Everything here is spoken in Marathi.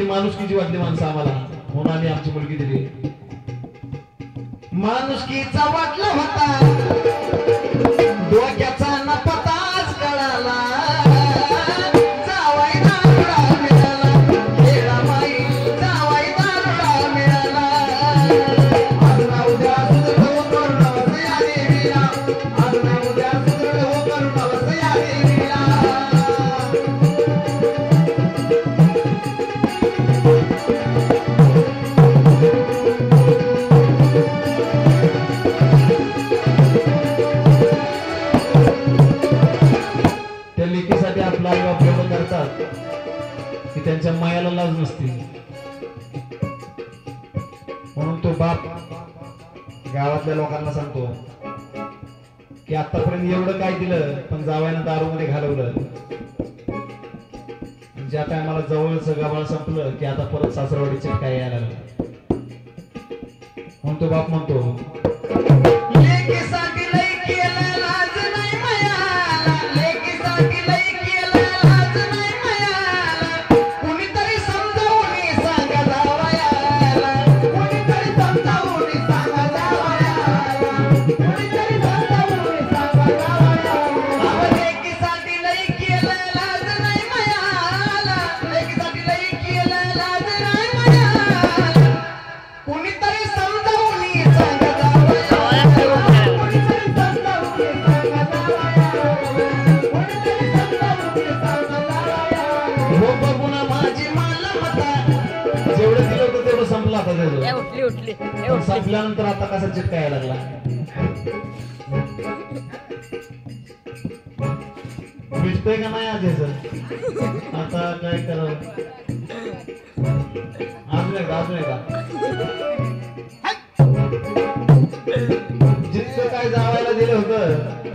माणुसकीची वाटली माणसं आम्हाला म्हणून आम्ही आमची मुलगी दिली. माणुसकीचा वाटला होता डोक्याचा न पताच कळाला जावाई दारुडा मिळाला खेळाबाई जावाई दारुडा मिळाला आजूना उद्या सुधरू करून नवसया देवीला आजूना उद्या सुधरू करून नवसया देवीला लेकीसाठी आपला आई बाप एवढं करतात की त्यांच्या मायाला लाज नसते. म्हणून तो बाप गावातल्या लोकांना सांगतो की आतापर्यंत एवढं काय दिलं पण जावयानं दारूमध्ये घालवलं. ज्या टायमाला जवळचं गावाला संपलं की आता परत सासरवाडीचे काय यायला लागलं. म्हणून तो बाप म्हणतो संपल्यानंतर आता कसा चिटका यायला लागला. भेटतोय का नाही आज याच आता काय करावं. अजून एकदा जितकं काय जावायला दिलं होतं